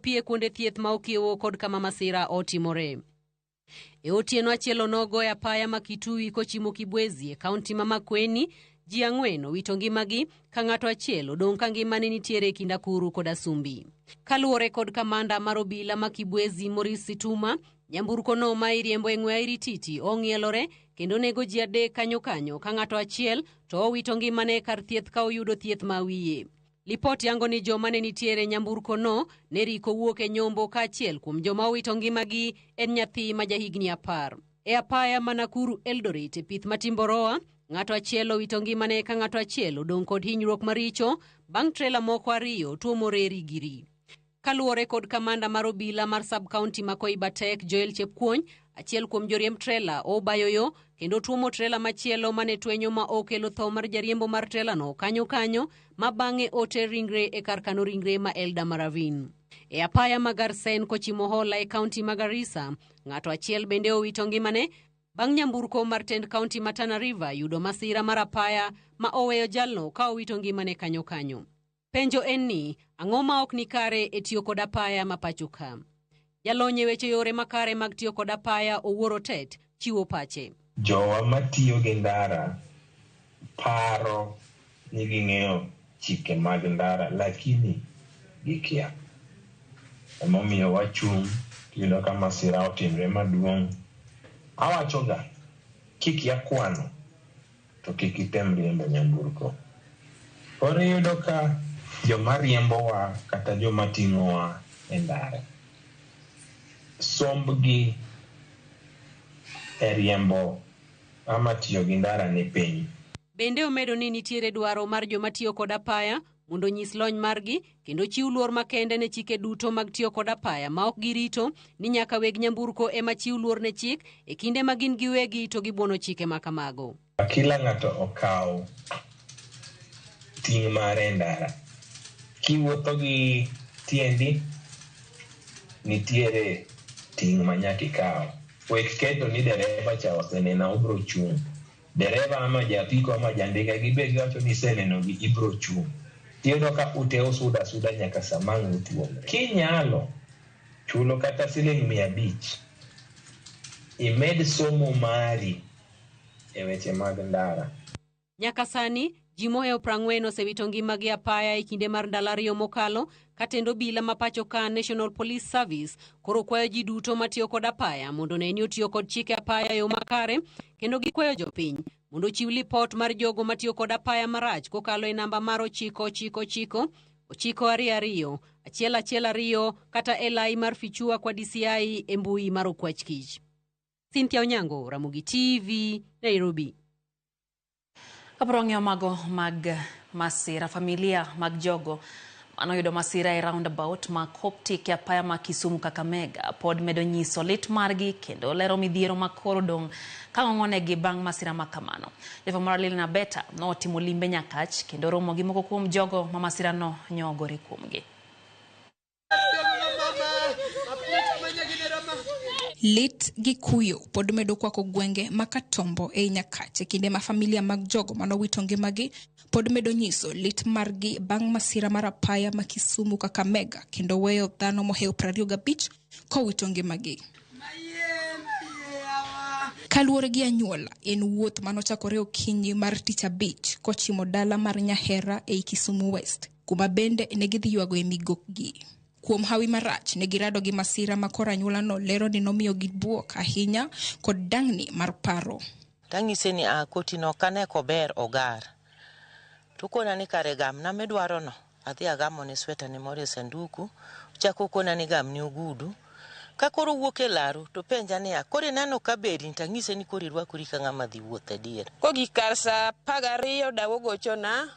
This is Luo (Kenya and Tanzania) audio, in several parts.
pie kuonde thieth ma okiewo kod kama masira otimore. E otieno achiel onogo e apaya ma Kitui kochimo Kibwezi e kaunti ma Makueni, ji 4 owito ngimagi ka ng'ato achiel odong' ka ngimane nitiere kind Nakuru kod Asumbi. Kaluwore kod kamanda mar obila ma Kibwezi Maurice Situma, nyamburkono ma iriembo e ng'we airititi ong'ielore kendo nego ji 3 kanyo ka ng'ato achiel to owito ngimane kar thieth ka oyudo thieth ma wiye. Lipot yango ni joma ne nitiere nyamburkono ne riko wuok e nyombo ka achiel kuom joma owito ngimagi en nyathi ma jahigni 10. E apaya ma Nakuru Eldoret e pith ma Timboroa, ng'ato achiel owito ngimane ka ng'ato achiel odong' kod hinyruok maricho bang' trela moko 2 tuomore Rigiri. Kaluwore kod kamanda mar obila mar sub-county ma Koibatek Joel Chepkuony, achiel kuom joriemb trela obayo yo kendo tuomo trela machielo mane twenyo ma okelo tho mar jariembo mar trelano kanyo ma bang'e oter ringre e kar kano ringre ma Elda Maravin. E apaya ma Garsen kochimo Hola e kaunti ma Garissa, ng'ato achiel bende owito ngimane bang' nyamburko mar tend kaunti ma Tana River yudo masira mar apaya ma oweyo jalno ka owito ngimane kanyo. Penjo en ni, ang'o ma ok ni kare e tiyo kod apaya ma pacho ka? Jalony e weche yore makare mag tiyo kod apaya Owuoro Tet chiwo pache. Jowa matiyo gi ndara paro ni ging'eyo chike mag ndara lakini gikia. Emomiyo wachung' yudo ka masira otimre maduong'. Awachoga kik yakwano to kik item riembo nyamburko. Koro yudo ka joma riembowa kata joma ting'owa e ndara sombgi e riembo ama tiyo gi ndara ni piny. Bende omedo ni nitiere dwaro mar joma tiyo kod apaya mondo nyis lony margi kendo chiw luor makende ne chike duto mag tiyo kod apaya ma ok girito ni nyaka weg nyamburko ema chiw luor ne chik e kinde ma gin giwegi to gibuono chike ma kamago. Kila ng'ato okaw ting' mare ndara. Kiwuotho gi tiendi nitiere ting' ma nyaka ikaw. Wek keto ni dereba cha osenena obro chung'. Dereba ama japiko ama jandika gibed wacho ni seneno gi ibro chung'. Tiyudo ka uteo suda nyaka samang' utuome. Kinyalo chulo kata Sh500 imed somo mari e weche mag ndara. Nyaka sani ji mohewo 40 osewito ngimagi apaya e kinde mar ndalo 2 mokalo ka tend obila ma pacho ka National Police Service koro kwayo ji duto matiyo kod apaya mondo ne ni otiyo kod chike apaya yo makare kendo gikwayo jopiny mondo chiw lipot mar jogo matiyo kod apaya marach kokalo e namba mar 999 922 112 kata e lai mar fichua kwa DCI e mbui mar Okwach Kich. Cynthia Onyango, Ramogi TV, Nairobi. Kaprong'yo mago mag masira familia mag jogo manoyudo masira e roundabout ma Coptic ya apaya ma Kisumu Kakamega pod medo nyiso lit margi kendo lero midhiero makoro dong' kang'onegi bang' masira makamano. Jefo mar Lilna Beta notimo limbe Nyakach kendo romo gi moko kuom jogo ma masira no nyogore kuomgi. Lit gi kuyo pod medo kwako gwenge makatombo e Nyakach e kinde ma familia mag jogo manowito ngimagi pod medo nyiso lit margi bang' masira mar apaya ma Kisumu Kakamega kendo weyo dhano mohew 25 kowito ngimagi. Kaluwore gi anyuola en wuoth manochakore okinyi mar Tich Abich kochimo dala mar Nyahera e Kisumu West kuma bende ne gidhi ywago e migokgi. Kuom hawi marach ne girado gi masira ma kora anyuola no lero ni nomiyo gibuok ahinya kod dang'ni mar paro. Tang'ise ni koti no kane kober ogar. Tukona ni kare gam na medwaro no. Adhi agamo ni sweta ni moro e sanduku. Chako kona ni gam ni ogudu. Ka koro wuok e laru to penja ni kore nano kaberi tang'ise ni kore rwakori ka ng'ama dhi wuoth adier. Kogi kar sa 12 dawo gochona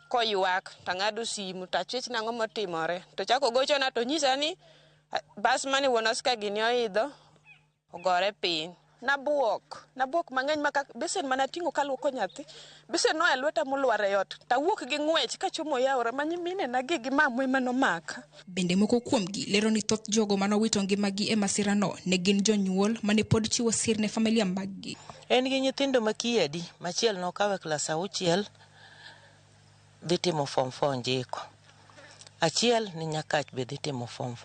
koywak tang'ado simu tachwech nang'o motimore to chako gochona to nyisa ni bas mane wuonos ka gini oidho ogore piny. Nabuok mang'eny maka besen mana ting'o kaluoko nyathi besen no e lweta molwar e ot tawuok gi ng'wech ka chomo yaora manyimine na gi mamwe manomaka. Bende moko kuomgi lero ni thoth jogo manowito ngimagi e masira no ne gin jonyuol mane pod chiwo sir ne familia maggi. En gi nyithindo makiedi machiel no kawe klas 6 dhi timo form 4 njiko. Achiel ni nyakach be dhi timo form 4.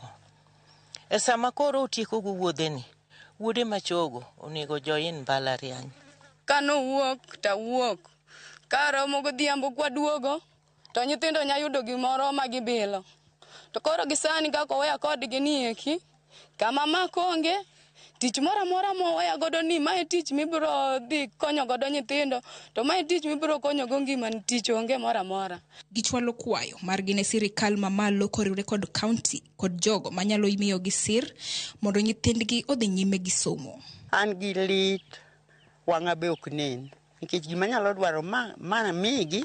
E sama koro utieko gu wuodheni, wuode machogo onego join mbalariany. Kano wuok ta wuok. Karomo godhiambo kwaduogo, to nyithindo nyayudo gimoro ma gibilo. To koro gisani kako weya kodgi ni eki, kama makonge, tich mora mo weya godo ni mae tich mibro dhi konyo godo nyithindo, to mae tich mibro konyo go ngima ni tich onge mora. Gichwalo kwayo margi ne sirikal mamalo koriwre kod county kod jogo manyalo imiyo gi sir mondo nyithindgi odhi nyime gi somo. An gi lit wanga be ok nen. Nikech gima nyalo dwaro mana migi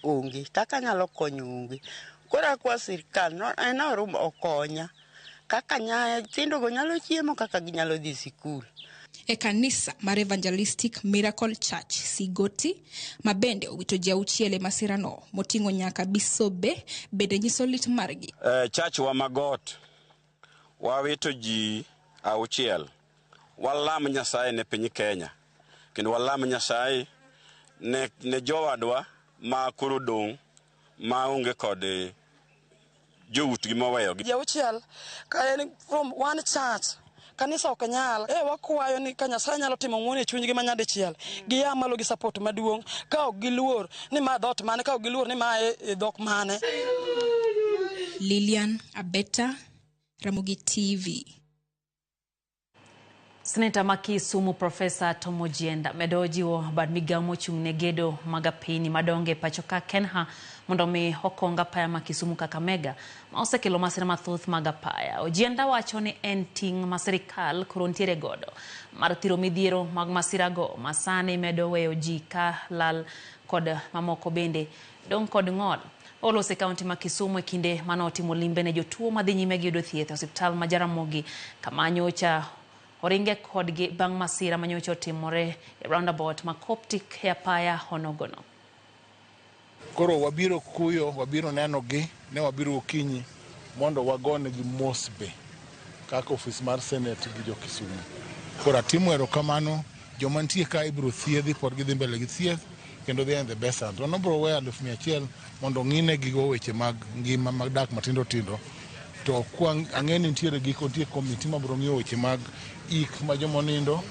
onge, kaka nyalo konyo onge. Kora kwa sirikal enorum okonya. Kaka nyithindo go nyalo chiemo, kaka ginyalo dhi sikul. E kanisa mar Evangelistic Miracle Church Sigoti, mabende owito ji auchiel e masirano moting'o nyaka bisobe bende nyiso lit margi. Church wa Magot wawito ji auchiel. Walam Nyasaye ne piny Kenya. Kendo walam Nyasaye ne jowadwa ma koro dong ma onge kod jout gi moweyo gi. Jauchiel ka en from one church kanisa ok nyal wakwayo ni ka Nyasaye nyalo timo ng'wono chunygi manyadichiel gi ya malo gi support maduong' ka ok giluor ni ma dot mane, ka ok giluor ni ma e dhok mane. Lilian Abeta, Ramogi TV. Seneta ma Kisumu Profesa Tom Ojienda medo jiwo bad migao mochung' ne gedo mag apini madonge pacho ka Kenha mondo mi okonga paya ma Kisumu Kakamega ma osekelo masira mathoth mag apaya. Ojienda wacho ni en ting' ma sirikal koro ntiere godo mar thiro midhiero mag masirago masane medo weyo ji ka lal kod mamoko bende dong kod ng'ol. Olose kaunti ma Kisumu e kinde manotimo limbe ne jotuo madhi nyime gi yudo thieth e osiptal ma Jaramogi kama nyocha oringe kodgi bang' masira manyocha otimore e roundabout ma Coptic e apaya Honogono. Koro wabiro kuyo, wabiro nenogi, ne wabiro okinyi mondo wagone gi mos be kaka ofis mar Senate gi jo Kisumu. Koro atimo erokamano, joma nitie ka ibiro thiedhi pod gidhi mbele gi thieth kendo they are in the best hands. Wanobro weya 100,000 mondo ng'ine gigo weche mag ngima mag dak matindo tindo. To kwa ang'eni nitiere giko ntie komiti mabro ng'iyo weche mag ik ma joma nindo,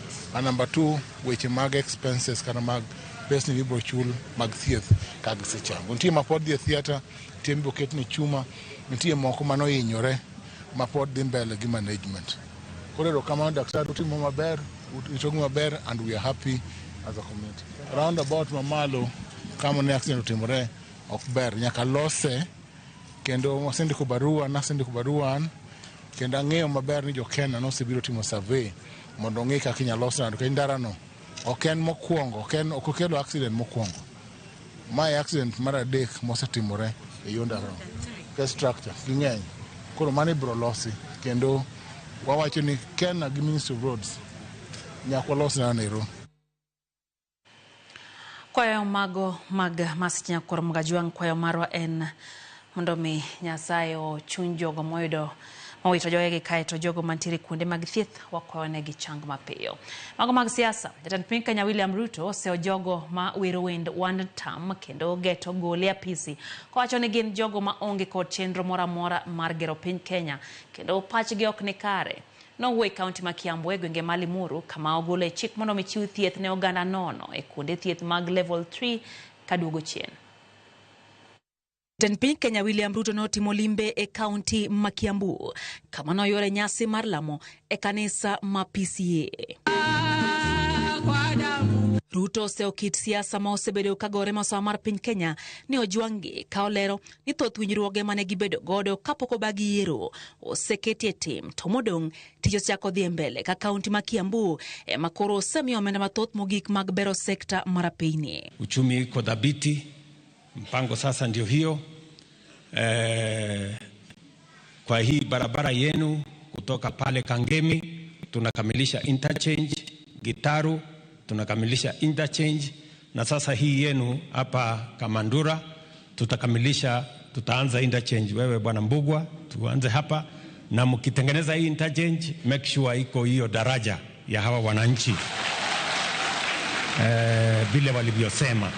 number 2 weche mag expenses kana mag pesa ni bro chul mag thieth ka gisechango. Ntie mapod dhi theater, ntie mbo ketni chuma, ntie moko mano hinyore mapod dhi mbele gi management. Koro kama daktari utimo maber, utogi maber and we are happy as a community. Roundabout mamalo kama ne accident utimore ok ber, nyaka lose kendo wasendiko barua kendo ang'eyo maber ni jo Kenya nosebiro timo survey mondo ng'e kaka inyalo los kendo ndarano ok en mokwongo, ok okelo accident mokwongo. My accident mar adek mosetimore e yo ndarano. Ke structure ging'eny. Koro mani bro losi kendo wawacho ni Kenya gi Ministry of Roads nyaka los nero. Kwayo mago mag masinya kor mgajuang kwayo marwa en mondo mi Nyasaye ochung' jogo moyudo mawito joge kae to jogo mantiere kuonde mag thieth wakwayo negi chang mapiyo. Mago mag siasa, Jatend piny Kenya William Ruto oseo jogo ma wero wend one term kendo geto gole apisi kowacho ni gin jogo ma onge kod chenro mora mora mar gero piny Kenya kendo pachgi ok ni kare. Nowuoyo e kaunti ma Kiambu e gwenge ma Limuru kama ogolo chik mondo michiw thieth ne oganda nono e kuonde thieth mag level 3 kaduogo chien. Jatend piny Kenya William Ruto notimo limbe e kaunti ma Kiambu kama noyore nyasi mar lamo e kanisa ma PCA. Ruto oseo kit siasa ma osebedo kagore masawa mar piny Kenya ni Ojwang'gi ka olero ni thoth winjruoge mane gibedo godo kapok obagi yiero oseketi e tim to modong' tich ochako dhi mbele ka kaunti ma Kiambu ema koro osemiyo omenda mathoth mogik mag bero sekta mar pinyni. Uchumi iko dhabiti, mpango sasa ndio hiyo. Kwa hii barabara yenu kutoka pale Kangemi tunakamilisha interchange, Gitaru tunakamilisha interchange, na sasa hii yenu hapa Kamandura tutaanza interchange. Wewe bwana Mbugwa, tuanze hapa, na mkitengeneza hii interchange make sure iko hiyo daraja ya hawa wananchi vile walivyosema.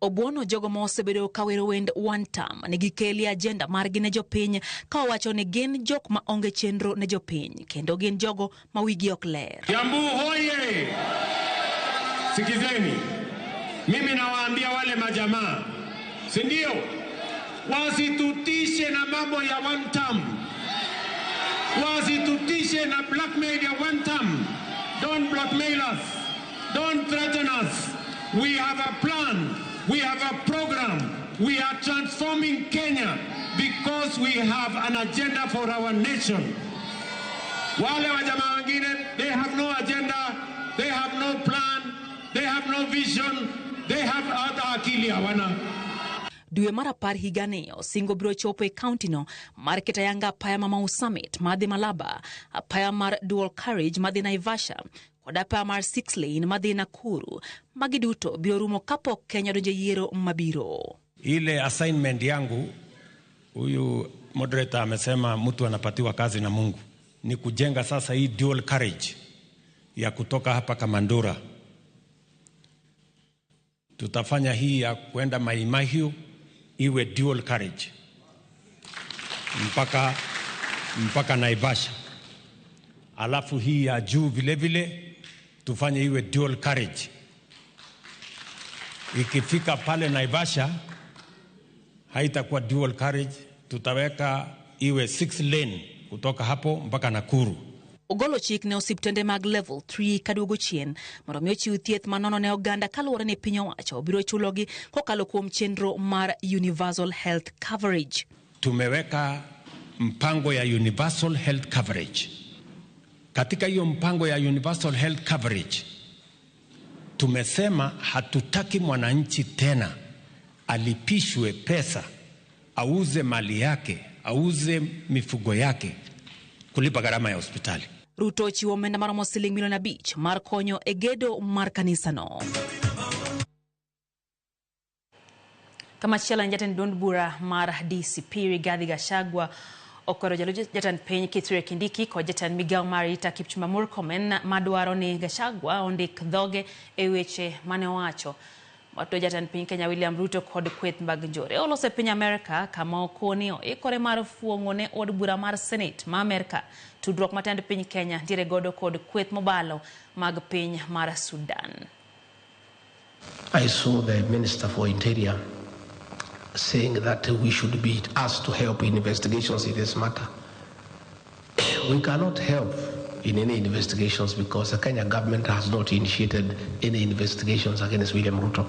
Obuono jogo ma osebedo kawero wend one term nigi keli agenda margi ne jopiny ka owacho ni gin jok ma onge chenro ne jopiny kendo gin jogo ma wigi ok ler. Kiambu hoye! Sikizeni, mimi nawaambia wale majamaa, si ndio? Wasitutishe na mambo ya one term. Wasitutishe na blackmail ya one term. Don't blackmail us. Don't threaten us. We have a plan. We have a program. We are transforming Kenya because we have an agenda for our nation. Wale wajamaa wengine, they have no agenda, they have no plan, they have no vision, they have hata akili hawana. Dwe mar 10 higani osingo biro chopo e kaunti no mar keto ayanga apaya ma Mau Summit madhi Malaba, apaya mar Dual Carriage madhi Naivasha, kod apaya mar 6 Lane madhi Nakuru. Magi duto biro rumo kapok Kenya donjo yiero mabiro. Ile assignment yangu, huyu moderator amesema mtu anapatiwa kazi na Mungu, ni kujenga sasa hii dual carriage ya kutoka hapa Kamandura. Tutafanya hii ya kwenda Mai Mahiu iwe dual carriage mpaka Naivasha. Alafu hii ya juu vile vile tufanye iwe dual carriage. Ikifika pale Naivasha haitakuwa dual carriage, tutaweka iwe 6 lane kutoka hapo mpaka Nakuru. Ogolo chik ne osiptende mag level 3 kaduogo chien mondo mi ochiw thieth manono ne oganda kaluwore ni piny owacho biro chulogi kokalo kuom chenro mar universal health coverage. Tumeweka mpango ya universal health coverage. Katika hiyo mpango ya universal health coverage tumesema hatutaki mwananchi tena alipishwe pesa, auze mali yake, auze mifugo yake kulipa gharama ya hospitali. Ruto chiwo omenda maromo siling milion 5 mar konyo e gedo mar kanisa no. Kama chielo jatend duond bura mar DCP Rigathi Gachagua okwero jatend piny Kithure Kindiki kod jatend migawo mar Rita Kipchumba Murkomen madwaro ni Gachagua ondik dhoge e weche mane owacho. Wato jatend piny Kenya William Ruto kod kweth mag njore olose piny Amerika kama okoni ikore mar fuongo ne od bura mar Senate ma Amerika tudruok matend piny Kenya dire godo kod kweth mobalo mag piny mar Sudan. I saw the Minister for Interior saying that we should be asked to help in investigations in this matter. We cannot help in any investigations because the Kenya government has not initiated any investigations against William Ruto.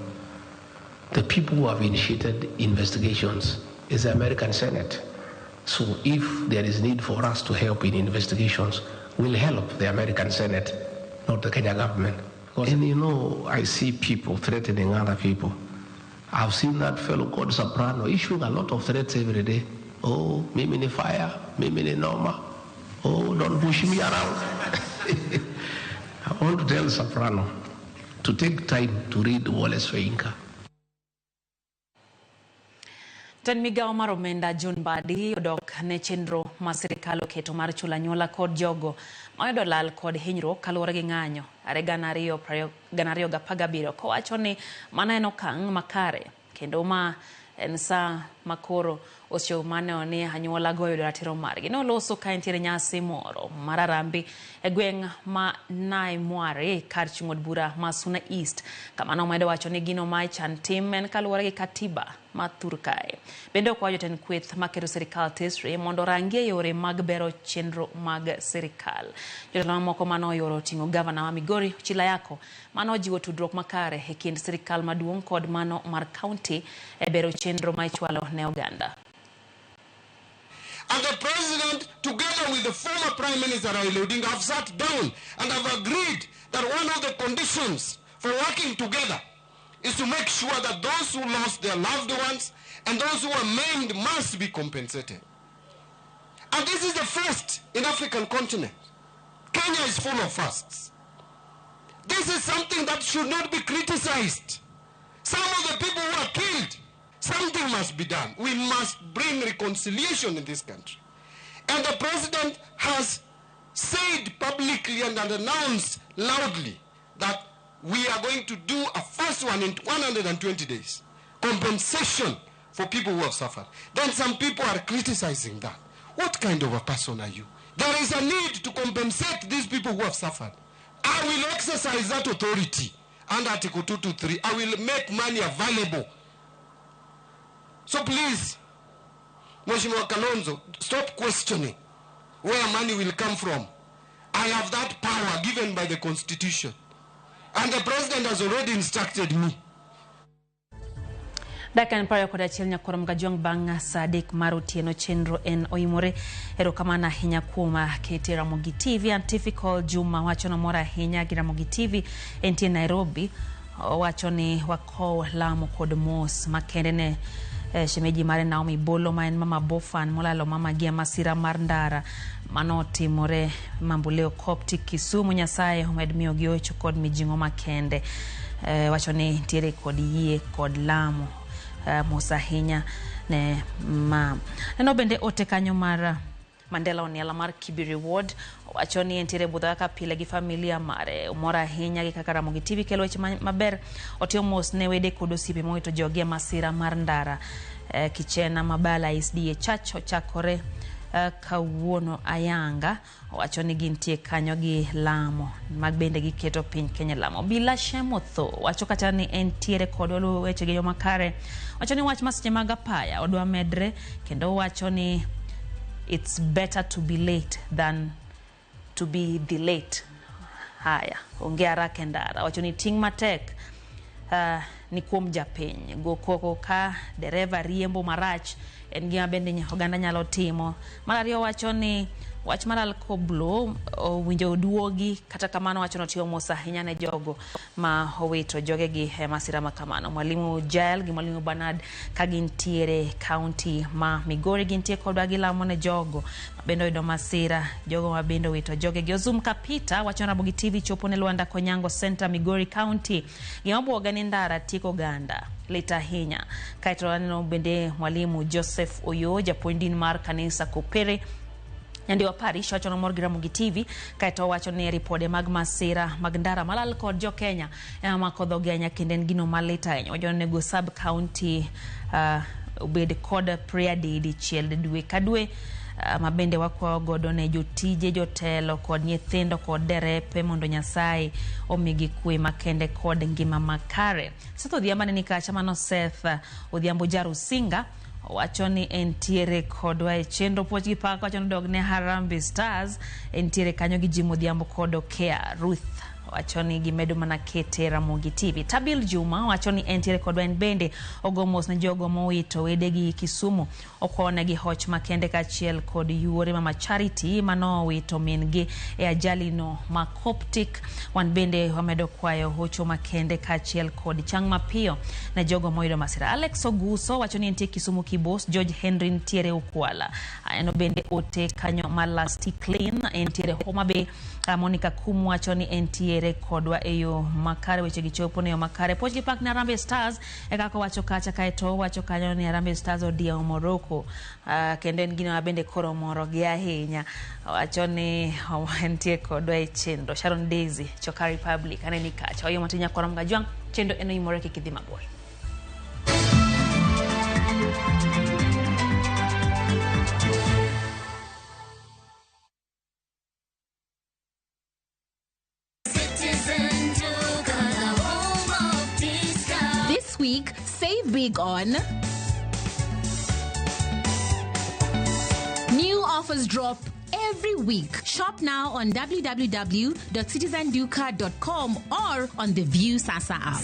The people who have initiated investigations is the American Senate. So if there is need for us to help in investigations, we'll help the American Senate, not the Kenya government. And you know, I see people threatening other people. I've seen that fellow called Soprano issuing a lot of threats every day. Oh, mimi ni fire, mimi ni noma. Oh, don't push me around. I want to tell Soprano to take time to read Wallace Soyinka. Ten migawo mar omenda John Mbadi odok ne chenro ma sirikal oketo mar chula nyola kod jogo mayudo lal kod hinyruok kaluwore gi ng'anyo are 2017 kowacho ni mana en okang' makare kendo ma en sa makoro osiew mane oni anyuola goyo ratiro margi ne oloso ka entiere nyasi moro mar Arambi e gweng' ma Naimware kar chung' od bura ma Suna East kama nomedo wacho ni gino ma chan tim en kaluwore gi katiba ma Turkae. Bende okwayo jotend kweth maketo sirikal tesre mondo rangie yore mag bero chenro mag sirikal. Jotelo moko manoyoro ting'o gavana wa Migori Ochila Yako manojiwo tudruok makare e kind sirikal maduong' kod mano mar kaunti e bero chenro ma ichwalo ne oganda. And the president, together with the former Prime Minister Raila Odinga, have sat down and have agreed that one of the conditions for working together is to make sure that those who lost their loved ones and those who are maimed must be compensated. And this is the first in African continent. Kenya is full of firsts. This is something that should not be criticized. Some of the people who are killed, something must be done. We must bring reconciliation in this country. And the president has said publicly and announced loudly that we are going to do a first one in 120 days. compensation for people who have suffered. Then some people are criticizing that. What kind of a person are you? There is a need to compensate these people who have suffered. I will exercise that authority under Article 223. I will make money available. So please, Mheshimiwa Kalonzo, stop questioning where money will come from. I have that power given by the Constitution. And the President has already instructed me. Dakan payo koda chiel nyakorom gajong banga sadik marutieno chenro en oimore erokamana hinya kuma kete Ramogi TV Antifical Juma wacho no mora hinya gi Ramogi TV entie Nairobi wacho ni wako lamo kod mos makende ne shemeji mare Naomi Bolo ma en mama Bofan molalo mama gia masira mar ndara manoti more mambuleo Coptic Kisumu Nyasaye omed miyo gi ocho kod mijingo makende wacho ni tiere kod yie kod lamo Musa hinya ne ma neno bende ote kanyo mar Mandela Oniala mar Kibiri Ward wacho ni entiere budho ka pile gi familia mare mora hinya gi kaka Ramogi TV kelo weche maber otio mos ne wede kod osiepe moito jogia masira mar ndara kichena mabala SDA Church ochakore kawuono ayanga wacho ni gintie kanyo gi lamo mag bende gi keto piny Kenya lamo bila shemo tho wacho kata ni entiere kod weche gi makare wacho ni wach masiche mag apaya odwa medre kendo wacho ni it's better to be late than to be delayed. Haya onge haraka ndara wacho ni ting matek ni kuom japiny go koko ka dereva riembo marach en gima bende oganda nyalo timo. Malario wacho ni wach maral koblo winjo duogi kata kamano wacho notio mosa hinya ne jogo ma owito joge gi masira makamano. Mwalimu Jael gi mwalimu Bernard kagintiere county ma Migori gintie kodwa gi lamo ne jogo bendo ido masira jogo ma bendo wito joge gi Ozum Kapita wacho Ramogi TV chopo ne Luanda Konyango Center Migori County gimabo gani ndara tiko ganda leta hinya kaito no bende mwalimu Joseph Oyo japuonjin mar kanisa Kopere Nyandi wa parish wacho no morgi Ramogi TV kaito wacho ni ripode mag masira mag ndara malal kod jo Kenya makodho genya kinden gino maleta enyo wajo nego sub county ubed kod prayer day di chiel dwe kadwe mabende wako godo ne jotije jotelo kod nyithindo kod derepe mondo Nyasaye omigi kwe makende kod ngima makare. Sasa odhiambane ni kacha mano Seth odhiambo Jarusinga wacho ni entiere kodwa e chenro puoch gi pak wacho dog ne Harambee Stars entiere kanyo gi jimo odhiambo kod Okea Ruth wacho ni gimedo mana kete Ramogi TV. Tabil Juma wacho ni entiere kodwa en bende ogomos ne jogo mowito wede gi Kisumu okone gi hoch makende kachiel kod yuore mama Charity mano wito min gi e ajali no ma Coptic wan bende wamedo kwayo hocho makende kachiel kod chang mapiyo na jogo moido masira. Alex Oguso wacho ni entie Kisumu Kibos. George Henry ntiere Ukwala eno bende ote kanyo Malasti Clean entiere Homa Bay. Monica Kumu wacho ni entiere kodwa eyo makare weche gichopo ne yo makare poch gi pak na Harambee Stars ekako wacho kacha kaito wacho kanyo ni Harambee Stars odia Morocco kendo en gino abende koro moro gi ahinya wacho ni entiere kodwa e chenro. Sharon Daisy Choka Republic aneni kacha oyo matinya korom gajwang chendo eno imore kikidhi mabor. Week, save big on new offers drop every week. Shop now on www.citizenduca.com or on the View Sasa app.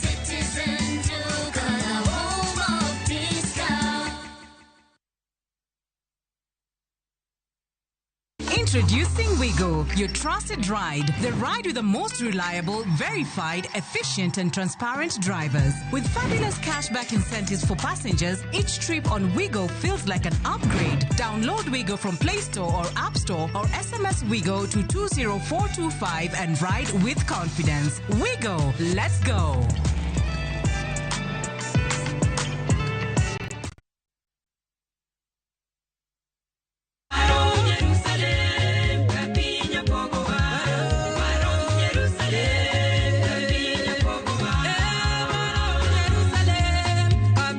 Introducing Wigo, your trusted ride. The ride with the most reliable, verified, efficient and transparent drivers. With fabulous cashback incentives for passengers, each trip on Wigo feels like an upgrade. Download Wigo from Play Store or App Store or SMS Wigo to 20425 and ride with confidence. Wigo, let's go.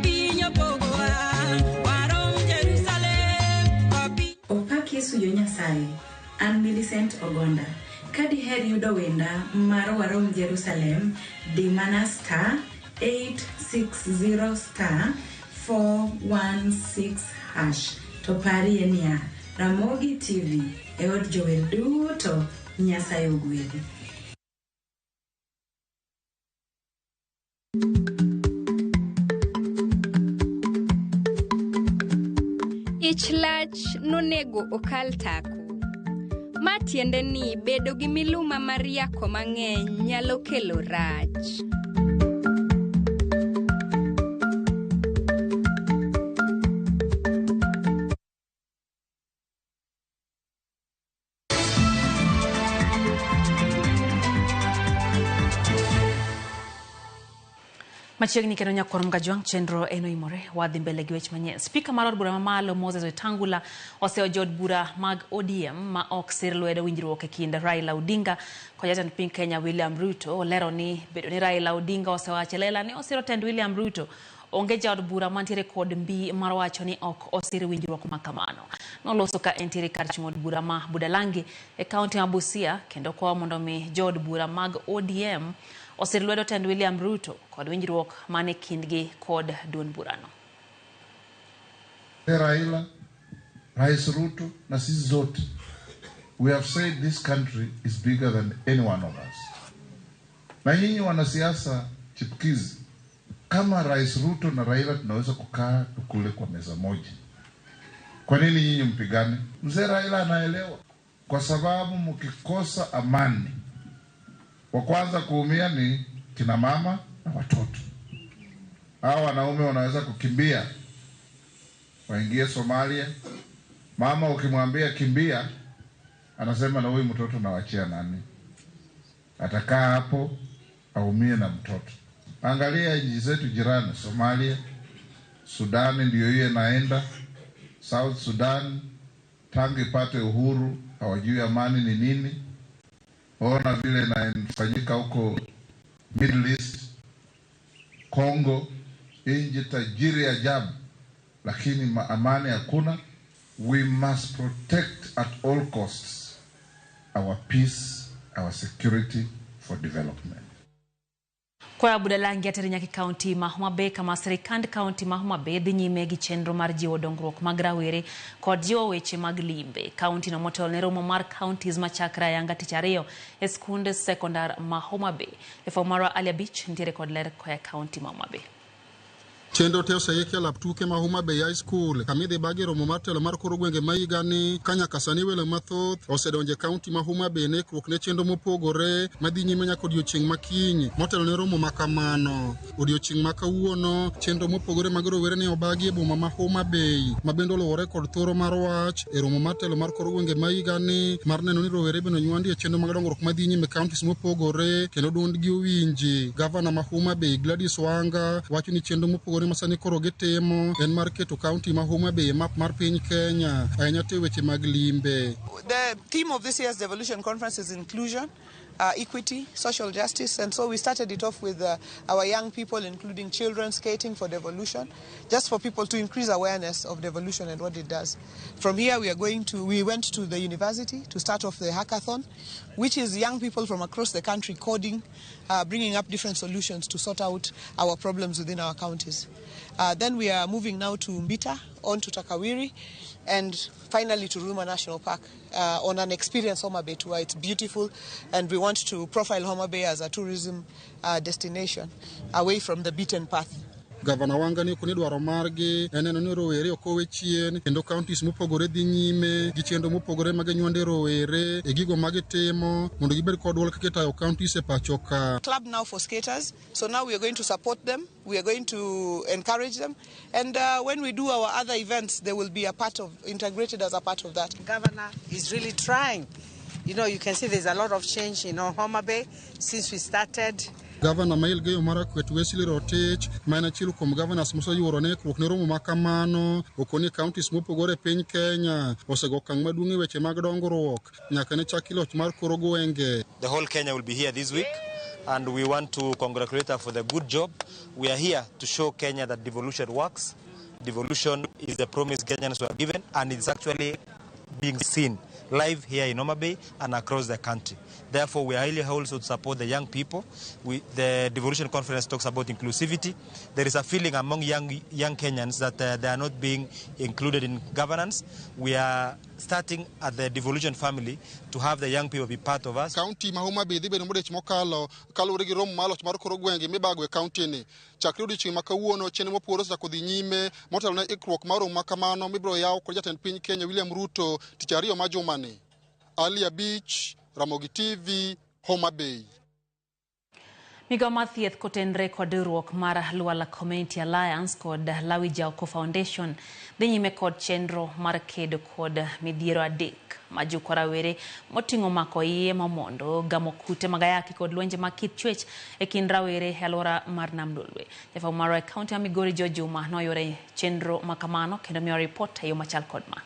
Be Nyasaye. An Millicent Ogonda. Kadi her yudo wenda mar Warom Jerusalem di mana star 860 star 416 hash. To pari enia Ramogi TV e od jower duto Nyasaye ogwedhi. Ich lach nonego okal tako. Ma tiende ni bedo gi miluma mar yako mang'eny nyalo kelo rach. Machiegni kendo nyakor Mgajwang' chenro eno imore wadhi mbele gi weche manyien. Spika mar od bura mamalo Moses Wetangula oseo jod bura mag ODM ma ok sir lwedo winjruok e kind Raila Odinga kod jatend piny Kenya William Ruto. Olero ni bedo ni Raila Odinga osewacho lela ni osiro tend William Ruto onge jaod bura mantiere kod mbi mar wacho ni ok osir winjruok makamano. Noloso ka entiere kar chung' od bura ma Budalangi e kaunti ma Busia kendo kwa mondo mi jod bura mag ODM osir lwedo tend William Ruto kod winjruok mane kindgi kod duond burano. Raila, Rais Ruto na sisi zote, we have said this country is bigger than any one of us. Na nyinyi wanasiasa chipukizi, kama Rais Ruto na Raila tunaweza kukaa tukule kwa meza moja, kwa nini nyinyi mpigane? Mzee Raila anaelewa, kwa sababu mkikosa amani, wa kwanza kuumia ni kina mama na watoto. Hao wanaume wanaweza kukimbia waingie Somalia. Mama ukimwambia kimbia, anasema na huyu mtoto nawachia nani? Atakaa hapo aumie na mtoto. Angalia nchi zetu jirani, Somalia, Sudan ndio hiyo naenda, South Sudan tangu ipate uhuru hawajui amani ni nini. Ona vile inafanyika huko Middle East, Congo, nchi tajiri ajabu, lakini amani hakuna. We must protect at all costs our peace, our security for development. Kwa Budalangi ateri nyaki kaunti ma Homa Bay kama serikand kaunti ma Homa Bay dhi nyime gi chenro mar jiwo dongruok mag rawere kod jiwo weche mag limbe. Kaunti no motelo ne romo mar counties machakra yanga tich ariyo e skunde sekondar ma Homa Bay. Efomara Alia Beach ntiere kod ler kwa kaunti ma Homa Bay. Chenro te oseyike lap tuke ma Homa Bay High School kamidhi bagi romo mar telo mar koro gwenge ma higani kanya kasani welo mathoth osedonje kaunti ma Homa Bay ne krok ne chenro mopogore madhi nyime nyaka odiochieng' makiny motelo ne romo makamano. Odiochieng' ma kawuono chenro mopogore mag rowere ne obagi e boma ma Homa Bay ma bende oluwore kod thoro mar wach e romo mar telo mar koro gwenge ma higani mar neno ni rowere bende onywandi e chenro mag dongruok madhi nyime kauntis mopogore kendo duondgi owinji. Gavana ma Homa Bay Gladys Wanga wacho ni chenro mopogore masani koro gitimo en mar keto kaunti ma Homa Bay map mar piny Kenya ahinya te weche mag limbe. The theme of this year's Devolution Conference is inclusion, equity, social justice, and so we started it off with our young people, including children, skating for devolution, just for people to increase awareness of devolution and what it does. From here we went to the university to start off the hackathon, which is young people from across the country coding, bringing up different solutions to sort out our problems within our counties. Then we are moving now to Mbita, on to Takawiri, and finally to Ruma National Park on an experience Homa Bay tour. It's beautiful, and we want to profile Homa Bay as a tourism destination away from the beaten path. Gavana Wanga ni kuni dwaro margi eneno ni rowere okowe chien kendo counties mopogore dhi nyime gi chenro mopogore mag nywande rowere e gigo mag temo mondo gibed kod duol kaka tayo counties e pacho ka. Club now for skaters, so now we are going to support them, we are going to encourage them, and when we do our other events they will be integrated as a part of that. Governor is really trying. You know, you can see there's a lot of change in Homa Bay since we started. Gavana Mail Geyo Marakwet Wesley Rotich mana chilu kom governors moso yuoro ne krok ne romo makamano okoni counties mopogore piny Kenya osego kang maduong' e weche mag dongruok nyaka ne chak loch mar koro gwenge. The whole Kenya will be here this week and we want to congratulate her for the good job. We are here to show Kenya that devolution works. Devolution is the promise Kenyans were given and it's actually being seen live here in Homa Bay and across the country. Therefore, we are highly also to support the young people. The Devolution Conference talks about inclusivity. There is a feeling among young Kenyans that they are not being included in governance. We are starting at the Devolution family to have the young people be part of us. County Homa Bay dhibedo modech mokalo kaluwore gi romo maloch mar koro gwenge mibagwe county ni chakre odiochieng' ma kawuono chenro mopogore osechako dhi nyime motelo ne ikruok mar romo makamano mibiro yaw kod jatend piny Kenya William Ruto tich ariyo ma jumani. Alia Beach, Ramogi TV, Homa Bay. Migao mar thieth kotenre kod riwruok mar Luala Community Alliance kod Lawi Jaoko Foundation dhi nyime kod chenro mar kedo kod midhiero adek ma jokorawere moting'o mako iye mamondo gamo kute mag ayaki kod lwenje mag kit chwech e kind rawere e alwora mar Nam Lolwe. Jafwamb marwa e kaunti ma Migori George Juma noyore chenro makamano kendo miyo ripot e yo machal kod ma.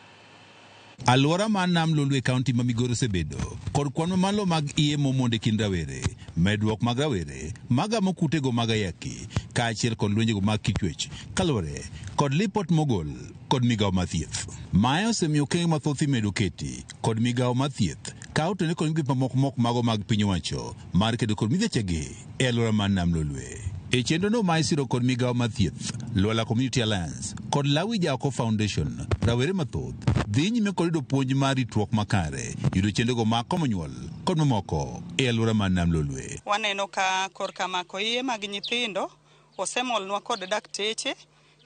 Alwora mar Nam Lolwe kaunti ma Migori osebedo kod kwan mamalo mag iye momonde kind rawere, medruok mag rawere, magamo kutego mag ayaki, kaachiel kod lwenjego mag kit chwech, kaluwore kod lipot mogol kod migao mar thieth. Mae osemiyo okenge mathoth imedo keti kod migao mar thieth kawo tone kod migepe mamoko mago mag piny owacho mar kedo kod midhiechegi e alwora mar Nam Lolwe. E chenrono ma isiro kod migao mar thieth, Luala Community Alliance kod Lawi Jaoko Foundation, rawere mathoth dhi nyime kod yudo puonj mar ritruok makare, yudo chenrogo mag komo nyuol kod mamoko e alwora mar Nam Lolwe. Waneno ka korka mako iye mag nyithindo osemolnwa kod dakteche,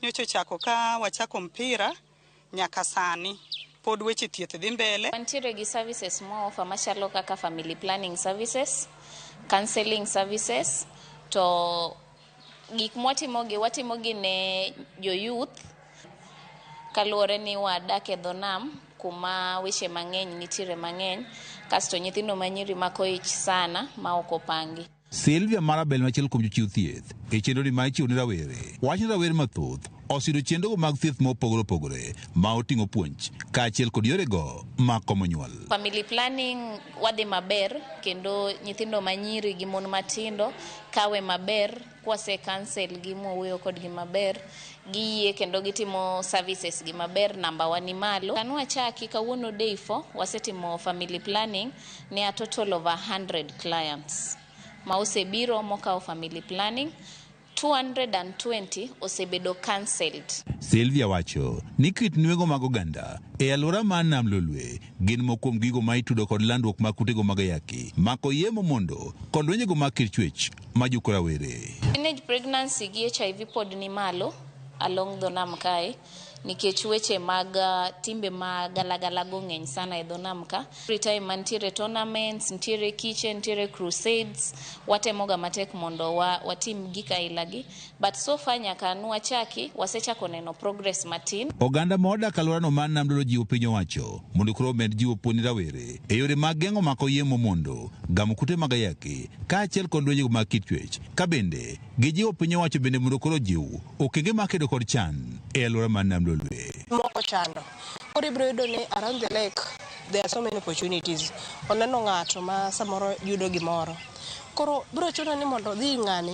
nyocha chako ka wachako mpira nyaka sani pod weche thieth dhi mbele. Wantiere gi services mo offer machalo kaka family planning services, counseling services, to gik watimogi ne jo youth kaluwore ni wadak e dho nam kuma weche mang'eny nitiere mang'eny, kasto nyithindo manyiri mako ich sana ma ok opangi. Sylvia Marabel machiel kuom jochiw thieth e chenro ma ichiwo ne rawere wacho ni rawere mathoth osiro chenrogo mag thieth mopogore opogore ma oting'o puonj kaachiel kod yorego mag komo nyuol. Family planning wadhi maber kendo nyithindo manyiri gi mon matindo kawe maber kwase cancel gi mwuoyo kod gi maber giyie kendo gitimo services gi maber, namba wani malo. Kanwa chaki kawuono day 4 wasetimo family planning ne a total of 100 clients ma osebiro mokawo family planning, 220 osebedo cancelled. Sylvia wacho ni kit nwego mag oganda e alwora mar Nam Lolwe gin mokuom gigo ma itudo kod landruok mag kutego mag ayaki, mako iye momondo kod lwenjego mag kit chwech ma jokorawere. Teenage pregnancy gi HIV pod ni malo along dho nam kae nikech weche mag timbe mag galagalago ng'eny sana e dho nam ka. Every time mantiere tournaments, ntiere kitchen, ntiere crusades, watemoga matek mondo watim gik ailagi, but so far nyaka nwachaki wasechako neno progress matin. Oganda modak alworano mar Nam Lolwe jiwo piny owacho mondo koro omed jiwo puonj rawere e yore mag geng'o mako iye momondo, gamo kute mag ayaki kaachiel kod lwenjego mag kit chwech. Ka bende gijiwo piny owacho bende mondo koro jiw okenge mag kedo kod chan e alwora mar Nam Lolwe. Moko chando. Koro ibiro yudo ni around the lake there are so many opportunities. Oneno ng'ato ma samoro yudo gimoro. Koro biro chuno ni mondo dhi ng'ani,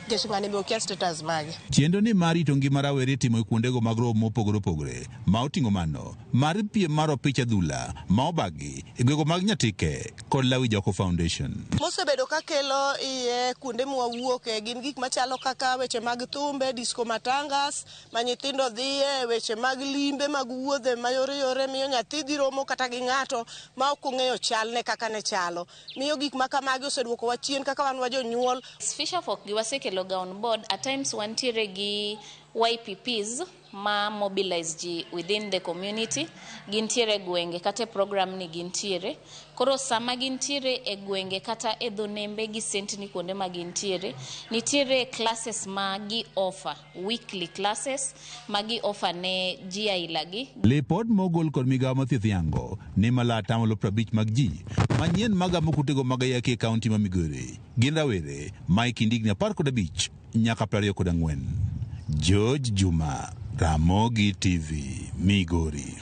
nikech ng'ani be okia status mage. Chenro ni mar rito ngima rawere timo e kuondego mag romo mopogore opogore ma oting'o mano mar piem mar opich adhula ma obagi e gwego mag Nyatike kod Lawi Jaoko Foundation. Mosebedo ka kelo iye kuonde mwawuoke gin gik machalo kaka weche mag thumbe, disco matangas, ma nyithindo dhiye, weche mag limbe mag wuodhe mayore miyo nyathi dhi romo kata gi ng'ato ma ok ong'eyo chalne kaka ne chalo. Miyo gik makamagi oseduoko wa chien kaka wan wa jonyuol. Fisherfolk gi wasekeloga on board. At times wantiere gi YPPs ma mobilize ji within the community, gintiere gwenge kata program ni gintiere. Koro sama gintiere e gwenge kata e dho nembe gi sentni kuonde ma gintiere, nitiere classes ma gi offer, weekly classes ma gi offer ne ji ailagi. Lipod mogol kod migao mar thieth yango ni mala 50 mag ji manyien magamo kutego mag ayaki e kaunti ma Migori gin rawere ma e kind higni 15 nyaka 24. George Juma, Ramogi TV, Migori.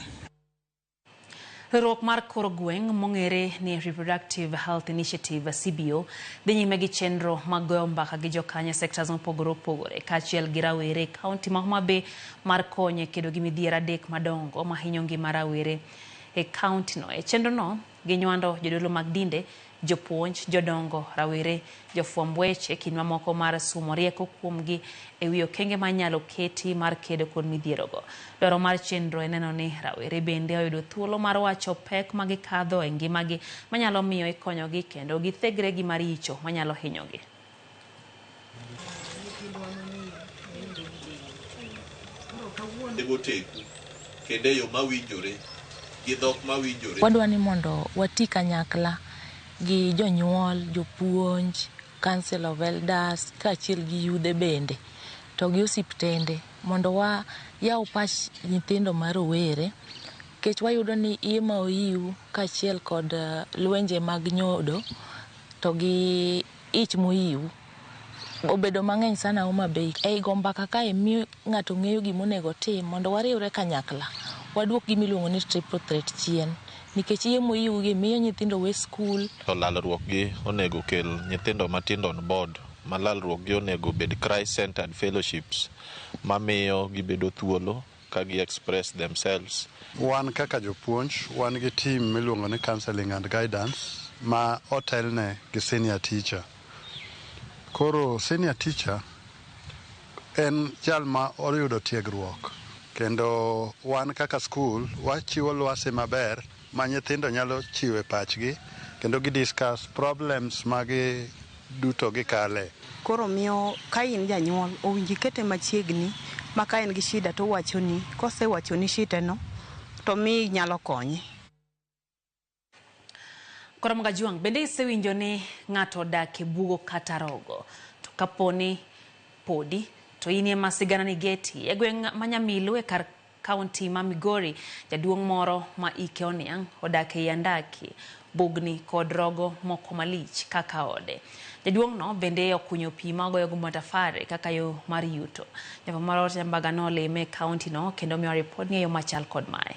Riwruok mar koro gweng' mong'ere ni Reproductive Health Initiative CBO dhi nyime gi chenro mag goyo mbaka gi jokanya sectors mopogore opogore kaachiel gi rawere kaunti ma Homa Bay mar konyo kedo gi midhiero adek madongo ma hinyo ngima rawere e kaunti no. E chenro no ginywando jodolo mag dinde, jopuonj, jodongo, rawere, jofwamb weche kod mamoko mar sumo rieko kuomgi e wi okenge manyalo keti mar kedo kod midhierogo. Dwaro mar chenro en neno ni rawere bende oyudo thuolo mar wacho pek ma gikadho e ngimagi manyalo miyo ikonyogi kendo githegre gi maricho manyalo hinyogi. Wadwa ni mondo wati kanyakla gi jonyuol, jopuonj, council of elders, kaachiel gi yudhe bende, to gi osiptende, mondo yaw pach nyithindo marowere, kech wayudo ni iye ma oiw kaachiel kod lwenje mag nyodo, to gi ich moiw, obedo mang'eny sana Homa Bay. Ei go mbaka kae miyo ng'ato ng'eyo gimonego tim, mondo wariwre kanyakla, waduok gimiluongo ni triple threat chien. Nikech iye moiw gi miyo nyithindo we skul. Lalruok gi onego kel nyithindo matindo on board. Malalruok gi onego bed Christ-centered fellowships mamiyo gibedo thuolo ka gi express themselves. Wan kaka jopuonj, wan gi team miluongo ni counseling and guidance ma otelne gi senior teacher. Koro senior teacher en jal ma oyudo tiegruok, kendo wan kaka skul wachiwo lwasi maber ma nyithindo nyalo chiwe pachgi kendo gi discuss problems magi duto gikale. Koro miyo ka in janyuol owinji kete machiegni ma ka en gi shida to wachoni, kosewachoni shida no to mi nyalo konye. Koro mga juang, bende isewinjo ni ng'ato dak e bugo kata rogo, to kaponi podi to inie masigana ni geti e gweng' manyamilu e kar kaunti ma Migori, jaduong' moro ma ike oniang' odak e andaki, bugni kod rogo moko malich kaka ode. Jaduong' no bende okunyo pi magoyo go matafare kaka yo mar yuto. Nyapa maro Nyambaga no lime kaunti no kendo miyo report ng'eyo machal kod mae.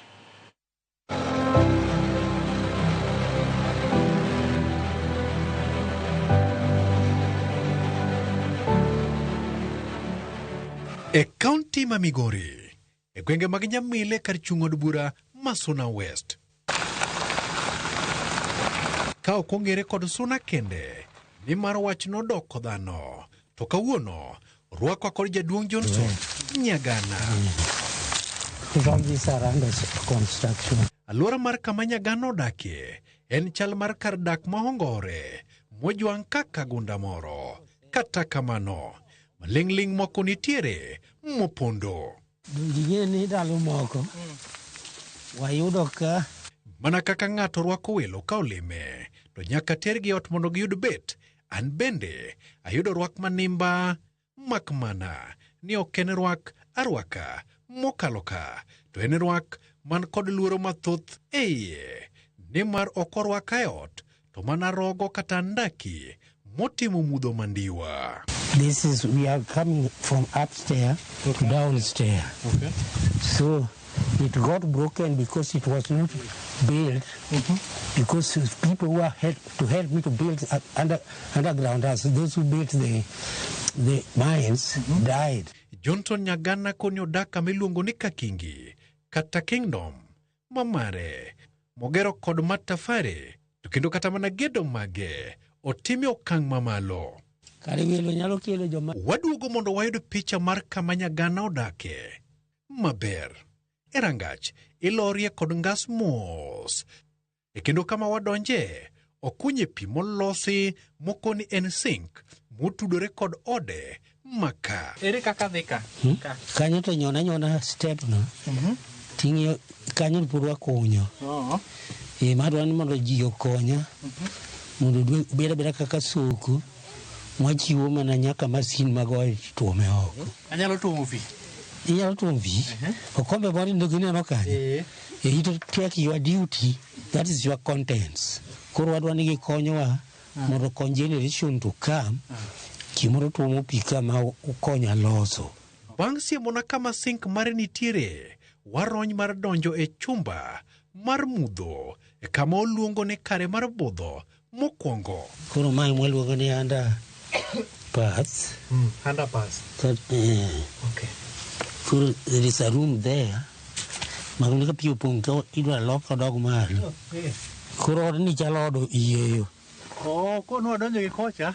E kaunti ma Migori, e gwenge mag Nyamile kar chung' od bura ma Suna West. Ka ok ong'ere kod Suna kende, ni mar wach nodoko dhano, to kawuono rwakwa kod jaduong' Johnson Nyagana. Aluora mar kama Nyagana odakie en chal mar kar dak mahongore, mojwang' kaka gunda moro. Kata kamano, maling'ling moko nitiere mopondo. Ni ndalo moko wayudo ka mana kaka ng'ato rwako welo ka olime, to nyaka tergi ot mondo giyud bet. An bende ayudo rwak manimba, makmana ni ok en rwak arwaka mokalo ka, to en rwak man kod luoro mathoth e iye, nimar ok orwaka e ot, to mana rogo kata ndaki motimo mudho mandiwa. we are coming from upstairs to downstairs. Okay. So it got broken because it was not built, because people who are to help me to build underground house, those who built the mines died. Johnson Nyagana konyo daka miluongo ni Kakingi kata Kingdom mamare mogero kod matafare, to kendo kata mana gedo mage otimi okang' mamalo. Waduogo mondo wayud picha mar kama Nyagana odake maber. E rangach ilorie kod ngas mos, e kendo kama wadonje okunye pi molosi mokoni en sink motudore kod ode maka. Ere kaka dhika? Kanyo to nyona step no. Ting'yo kanyo purwa kunyo. Madwa ni mondo ji okonya, mondo beda kaka suku, mwachiwo mana nyaka masin magoye tuome oko. Anyalo tuomo pi? Inyalo tuomo pi? Okombe moro ndogineno kanyo. You take your duty, that is your contents. Koro wadwa ni gikonyowa mondo kon generation to come, kimoro tuomo pi kama ukonya loso. Bang' siemona kama sink mare nitiere, warony mar donjo e chumba mar mudho, e kama oluongo ni kare mar budho mokwongo. Koro mae mwaluongo ni underpass. Underpass. Okay. Koro there is a room there Magni ka piyo pong ka idwa lok ka dog malo. Koro ni chalo do iyeyo. Ko no donjo gi kocha.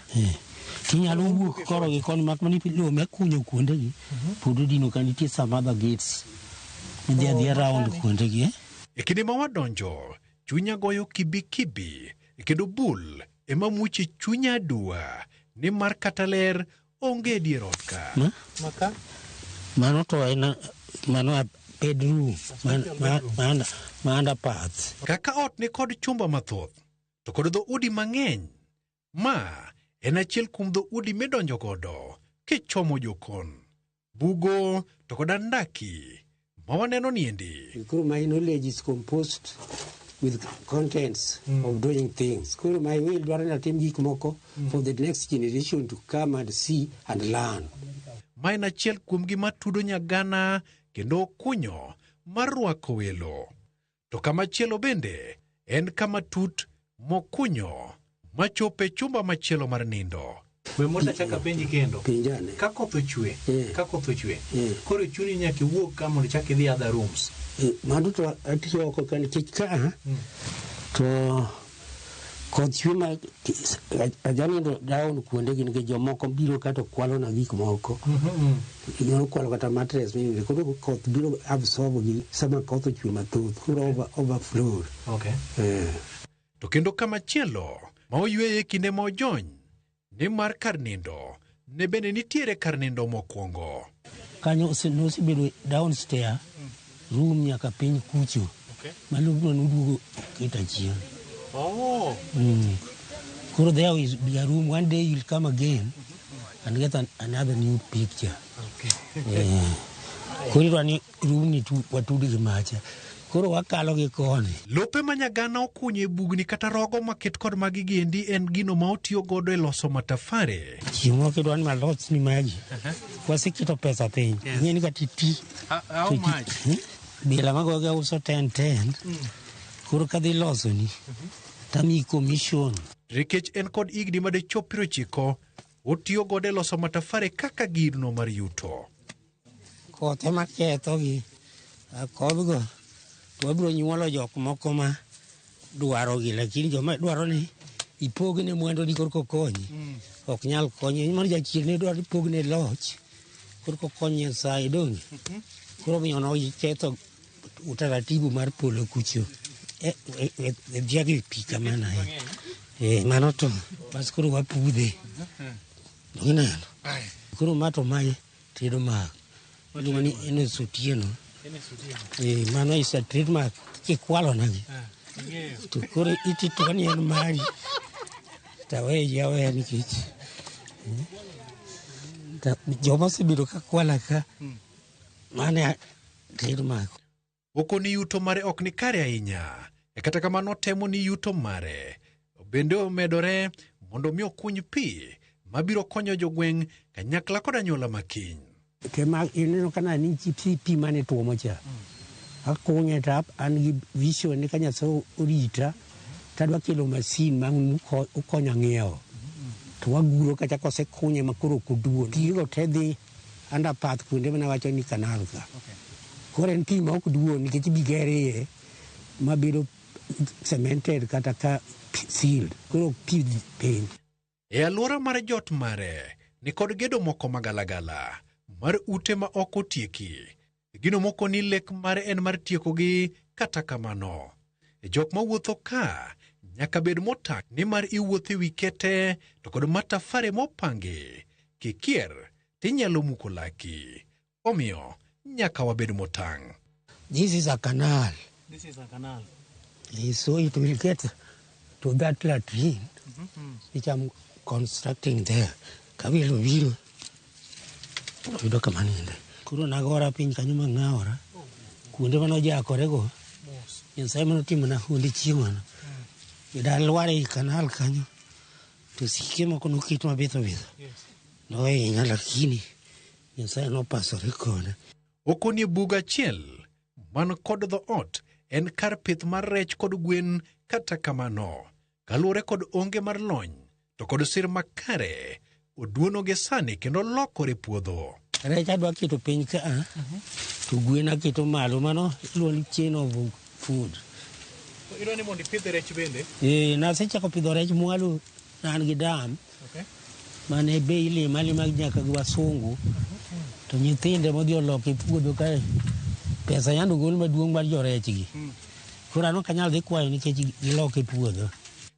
Tinyalo wuok koro gi koni mak mani pilo me kunyo kuonde gi. Pudo dino ka nitie some other gates. Midhi adhi around kuonde gi. E kinde ma wadonjo, chunya goyo kibi kendo bul ema muche chunya dua ni mar kata ler onge dier ot ka. Maka? Mano to ena mano bedroom manda path. Kaka ot ni kod chumba mathoth to kod dho udi mang'eny. Ma en achiel kuom dho udi midonjo godo kichomo jokon. Bugo to kod andaki ma waneno niendi. Koro my knowledge is composed with contents of doing things. Koro my will dwaro na tim gik moko for the next generation to come and see and learn. Ma en achiel kuom gima tudo Nyagana kendo kunyo mar rwako welo. To kama chielo bende en kama tut mokunyo machope chumba machielo mar nindo. We moda chaka penji kendo. Pinjane. Ka koth ochwe. Koro chuni nyaka wuok ka mondo chak idhi other rooms. Mano to atiyo oko kan ka to koth chwe ma ajanindo down kuonde gin ke jomoko biro kato kwalo na gik moko. Nyalo kwalo kata mattress mi koro koth biro absorb gi sama koth ochwe mathoth koro overflow. Okay. To kendo kama chielo ma oywe e kinde ma ojony ni mar kar nindo ne bende nitiere kar nindo mokwongo. Kanyo nosebedo downstairs room nyaka piny kucho. Malubno nudugo kita chien. Koro there will be a room. One day you'll come again and get another new picture. Koro ni room ni watudi gimacha. Koro wakalo gi koni. Lope ma Nyagana okunye bugni kata rogo maket kod magi giendi en gino ma otiyo godo e loso matafare. Chiemo kidwa ni malot ni magi. Wasikito pesa piny. Ng'eni ka titi. How much? Bila magoga uso 10. Koro kadhi loso ni. Tami commission. Rikech en kod igni made chop 90 otiyo godo e loso matafare kaka gino mar yuto. Kote maketho gi. Kodgo. Wabro nyuolo jok moko ma dwaro gi lakini joma dwaro ni ipogne mwendo di korko konyi. Ok nyal konyi mar jachir ne dwaro ipogne loch korko konyi sai dongi. Koro miono iketho utaratibu mar polo kucho. Diagi pika mana mano to pas koro wapudhe. Ngina. Koro mato mai tedo ma. Lumani ene sutieno. Mano is a trademark kikwalo nagi. To kore iti to ni en mari. Tawe yawe ni kich. Ta joma sibiro ka kwala ka. Mane trademark. Oko ni yuto mare ok ni kare ahinya. Kata kamano temo ni yuto mare. Bende omedore mondo mi okuny pi mabiro konyo jogweng' kanyakla kod anyuola makiny. Kema ineno kana ni pi mane tuomo cha. Akunye tap an gi vision ni kanya so orita tadwa kelo masin mang ukonya ng'iewo. To waguro kacha kose kunye makoro kuduon. Tigo tedhi underpath kuonde mana wacho ni kanal ka. Koro en pi ma ok duon nikech bigere mabedo cemented kata ka sealed. Koro pi piny. E alwora mar jot mare ni kod gedo moko magalagala. Mar ute ma ok otieki. Gino moko ni lek mare en mar tiekogi kata kamano. Jok ma wuotho ka nyaka bed motak ni mar iwuotho e wi kete to kod matafare mopangi. Kikier tinyalo muko laki. Omiyo nyaka wabed motang'. This is a canal. So it will get to that latrine which I'm constructing there. Kabilo vilo. Yudo kama ninde. Kuro nagora piny kanyo mang'aora. Kuonde mano jakore go. Nyasaye mano timo na hundi chiemo no. Ida lware i kanal kanyo. To sike moko nokit mabitho bitho. No hinya lakini Nyasaye nopasore kode. Oko ni buga achiel man kod dho ot en kar pith mar rech kod gwen kata kamano. Kaluwore kod onge mar lony to kod sir makare. Oduono ge sani kendo lokore puodho. Rech adwa keto piny ka to to gwen aketo malo mano iluongo chain of food. Iro ni mondo ipidh rech bende? Nasechako pidho rech mwalo an gi dam. Mane be ilima nyaka gi wasungu. To nyithinde modhi oloko e puodho kae. Pesa yando gol maduong' mar jorechgi. Koro an ok anyal dhi kwayo nikech giloko e puodho.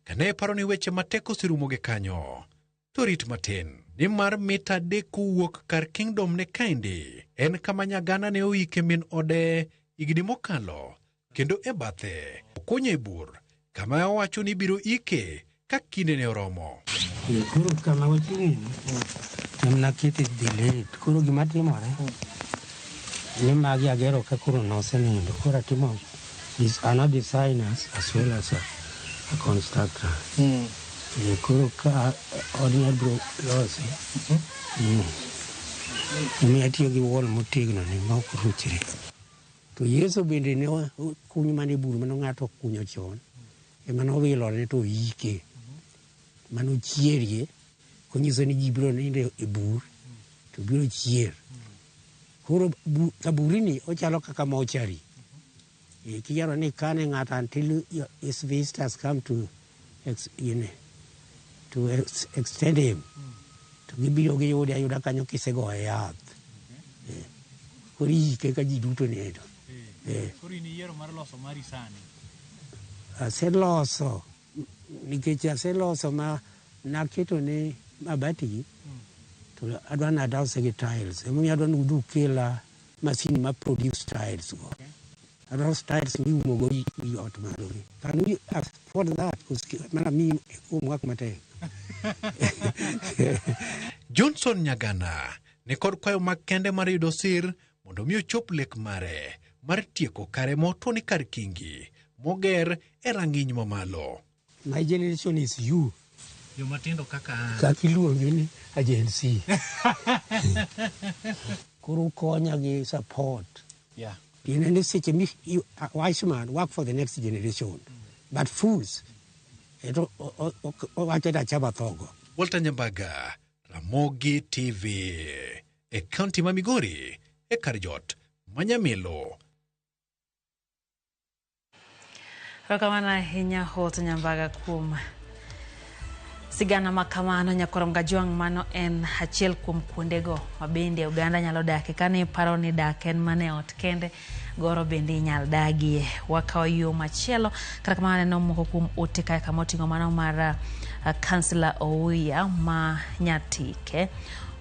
Kane paro ni weche matek oserumo gi kanyo, to rit matin. Nimar mita adek kowuok kar Kingdom ne kaendi en kama Nyagana ne oike min ode higni mokalo, kendo e bathe okunyo e bur kama owacho ni biro ike ka kinde ne oromo. Koro kama wachung'e temna kete delayed. Koro gima timore ni magi agero ka koro nosenindo. Koro atimo an designers as well as a constructor. Koro ka odnya bro losi. Umi atiyo gi wall motegno ni ma ok ruchre. To Yeso bende ne kuny mane bur mano ng'ato kunyo chon. Ema nowilo ne to ike. Mano chierie. Konyiso ni ji biro nindo e bur to biro chier. Koro kaburini ochalo kaka mochari. Kijaro ni kane ng'ata until his visitors come to extend him. To gibiro giyude ayuda kanyo kisegoye yath. Koro ike ka ji duto nindo. Koro in yiero mar loso mari sani? Aseloso. Nikech aseloso ma naketo ne mabati. To adwa nadause gi tiles. Emomiyo adwa nudu kela masin ma produce tiles go. Adwa tiles miumo go i ot malo. Can we afford that? Mana mi umwak matek. Johnson Nyagana ne kod kwayo makende mar yudo sir mondo mi ochop lek mare mar tieko kare moto ni kar Kingi moger e rang'iny mamalo. My generation is you. Jomatindo kaka iluongi ni agency. Koro konya gi support. You know, seche mi wise man work for the next generation. But fools wacho da chaba thogo. Walter Nyambaga, Ramogi TV, e kaunti ma Migori, e Karjot, Manyamelo. Rokamana ahinya Walter Nyambaga kuom sigana makamano. Nyakoro Mgajwang' mano en achiel kuom kuondego mabende Uganda nyalo dake. Kane paro ni dak en mane ot kende, goro bende inyal dagie. Wakawo yo machielo kata kamano neno moko kuom ote kae kama oting'o mano mar Councillor Ouya ma Nyatike.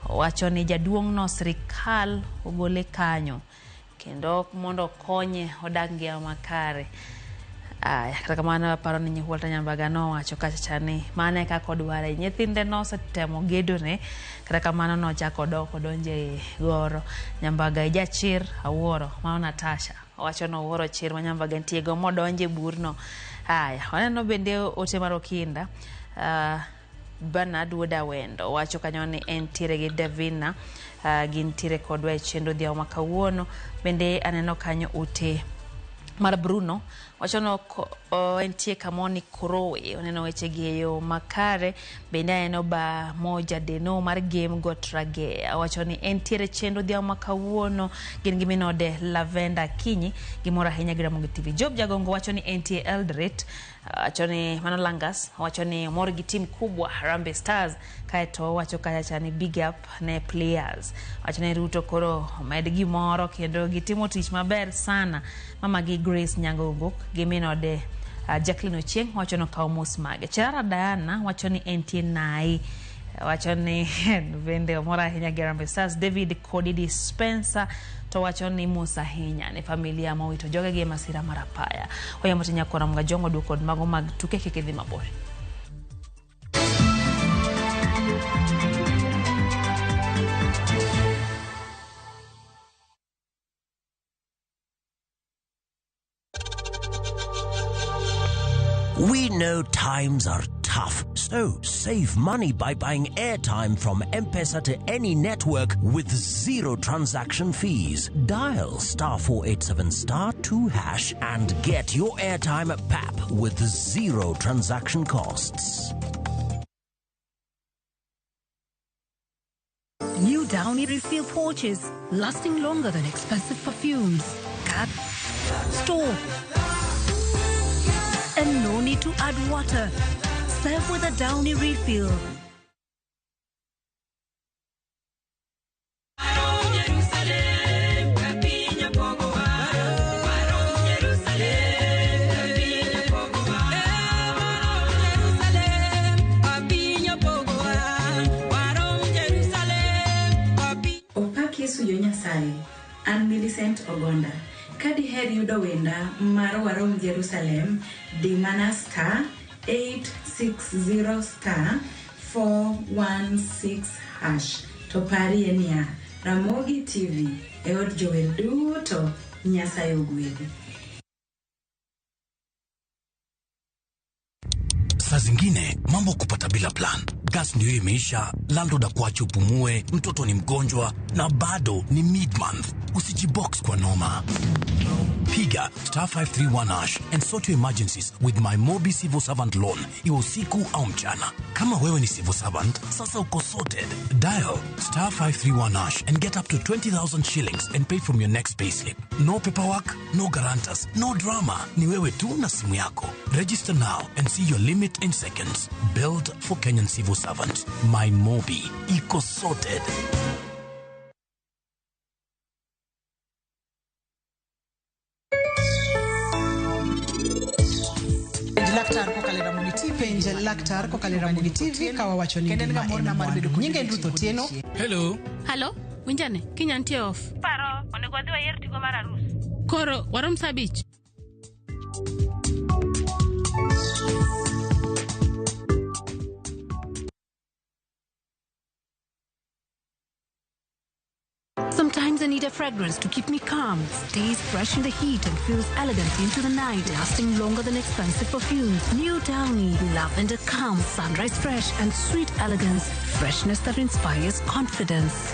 Wacho ni jaduong'no sirikal ogole kanyo kendo mondo konye odag ngima makare. Kata kamano paro ni Walter Nyambaga nowacho kacha ni mane kaka odware. Nyithinde nosetemo gedone, kata kamano nochako donje goro. Nyambaga jachir awuoro ma Natasha wacho no wuoro chir ma Nyambaga nitie go modonje burno. Waneno bende ote mar Okinda. Bernard Wodawendo wacho kanyo ni entiere gi Davina gintiere kodwa e chendo dhiao makawuono. Bende aneno kanyo ote mar Bruno wacho no entie kamoni Korowe. Oneno weche gi e yo makare. Bende aneno ba moja deno mar game got rage. Wacho ni entiere chendo dhiao makawuono gin gi minode Lavenda Kinyi gimora ahinya gi Ramogi TV. Job Jagongo wacho ni entie Eldoret. Wacho ni Mano Langas wacho ni mor gi team kubwa Harambee Stars. Kaeto wacho kacha ni big up ne players. Wacho ni Ruto koro med gimoro kendo gitimo tich maber sana. Mama gi Grace Nyangogok gi minode Jacqueline Ochieng wacho no kawo mos mage. Cherara Diana wacho ni entie Nai. Wacho ni bende mor ahinya gi Harambee Stars. David Kodidi Spencer to wacho ni mos ahinya ne familia mowito joge gi masira marapaya. Oyamo tinya kora Mgajwang' oduoko kod mago mag tuke kik dhi mabor. We know times are tough, so save money by buying airtime from M-Pesa to any network with zero transaction fees. Dial *487*2# and get your airtime PAP with zero transaction costs. New new Downy refill pouches, lasting longer than expensive perfumes. Cut, store, and no need to add water. Serve with a Downy refill. Suyo Nyasaye, an Millicent Ogonda. Kadi her yudo wenda mar warom Jerusalem, di mana star 860 star 416 hash. To pari enia Ramogi TV, eod jower duto, Nyasaye ogwedhi. Saa zingine mambo kupata bila plan. Gas ndio imeisha, landlord akuache upumue, mtoto ni mgonjwa na bado ni mid-month. Usijibox kwa noma. Piga star 531 hash and sort your emergencies with my Mobi Civil Servant loan. Iwe usiku au mchana. Kama wewe ni civil servant, sasa uko sorted. Dial star 531 hash and get up to 20,000 shillings and pay from your next payslip. No paperwork, no guarantors, no drama. Ni wewe tu na simu yako. Register now and see your limit in seconds. Build for Kenyan civil servants. My Mobi. Iko sorted. Laktar ko kalera Mugi TV kawa wacho ni nyinge Ruth Otieno. Hello, winjane kinya ntie off. Paro onego adhi wayer tigo mar arus. Koro warom saa abich. Sometimes I need a fragrance to keep me calm, stays fresh in the heat and feels elegant into the night, lasting longer than expensive perfumes. New Downy, lavender calm, sunrise fresh and sweet elegance, freshness that inspires confidence.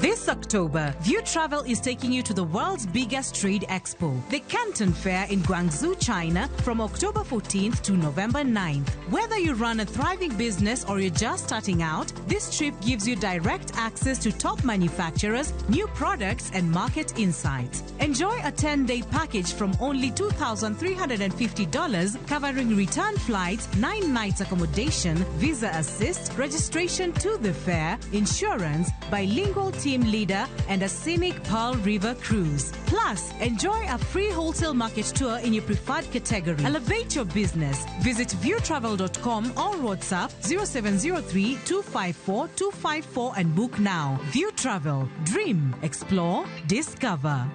This October, View Travel is taking you to the world's biggest trade expo, the Canton Fair in Guangzhou, China, from October 14th to November 9th. Whether you run a thriving business or you're just starting out, this trip gives you direct access to top manufacturers, new products, and market insights. Enjoy a 10-day package from only $2,350, covering return flights, 9 nights accommodation, visa assist, registration to the fair, insurance, bilingual team leader, and a scenic Pearl River cruise. Plus, enjoy a free wholesale market tour in your preferred category. Elevate your business. Visit viewtravel.com or WhatsApp 0703-254-254 and book now. View Travel. Dream. Explore. Discover.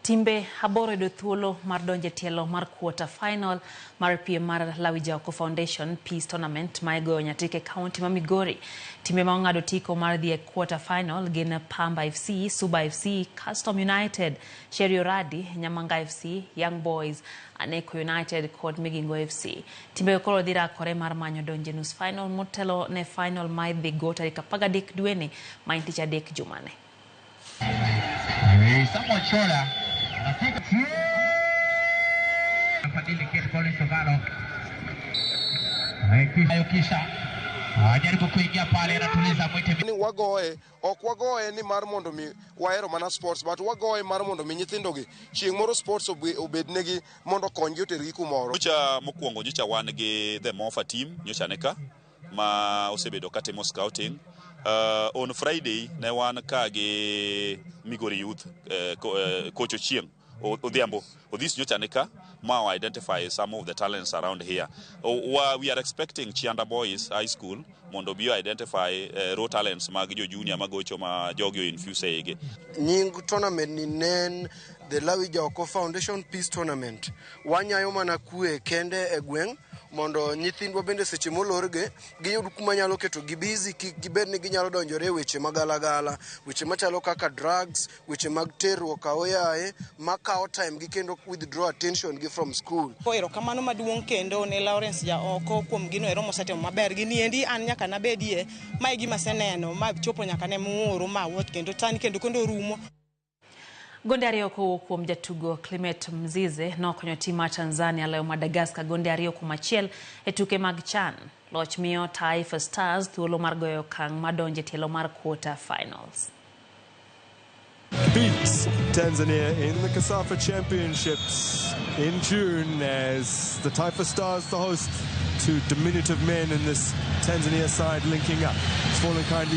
Timbe aboro yudo thuolo mar donje tielo mar quarter final mar piem mar Lawi Jaoko Foundation Peace Tournament ma igoyo Nyatike County ma Migori. Timbe ma ong'ado tiko mar dhi e quarter final gin Pamba FC, Suba FC, Custom United, Sherio Radi, Nyamanga FC, Young Boys, Aneko United kod Migingo FC. Timbe koro dhi rakore mar manyo donje nus final motelo ne final ma idhi go tarik 13 dweni ma en tich adek jumane. Samuel Chola Fadili Kate Collins Ogalo kisha jaribu kuingia pale anatuliza mwite ni wagoe ok wagoe ni mar mondo mi wahero mana sports but wagoe mar mondo mi nyithindo gi chieng' moro sports obednegi mondo konyo tergi kumoro. Nyocha mokwongo nyocha wan gi the Mofa team nyocha neka ma osebedo katimo scouting. On Friday ne wan ka gi Migori Youth coach Ochieng Odhiambo Odhis nyocha neka ma identify some of the talents around here. We are expecting Chianda Boys High School mondo bio identify raw talents mag jo junior magocho ma jogyo infuse ege. Nying tournament ni nen the Lawi Jaoko Foundation Peace Tournament. Wanyayo mana kue kende e gweng mondo nyithindwa bende seche molorge giyud kuma nyalo keto gibizi gibed ni ginyalo donjore weche magalagala, weche machalo kaka drugs, weche mag terruok aoyaye makawo time gi kendo withdraw attention gi from school. Erokamano maduong' kendo ne Lawrence Jaoko kuom gino ero mosetimo maber. Gini endi an nyaka nabedie ma gima seneno ma chopo nyaka ne muoro ma wot kendo tani kendo rumo. Gonde ariyo kowuok kuom jatugo Clement Mzize nokonyo tim mar Tanzania loyo Madagascar gonde ariyo kuom achiel e tuke mag CHAN. Loch miyo Taifa Stars thuolo mar goyo okang' madonjo e tielo mar quarter finals. Beats Tanzania in the CASAFA Championships in June as the Taifa Stars, the host, two diminutive men in this Tanzania side linking up. It's fallen kindly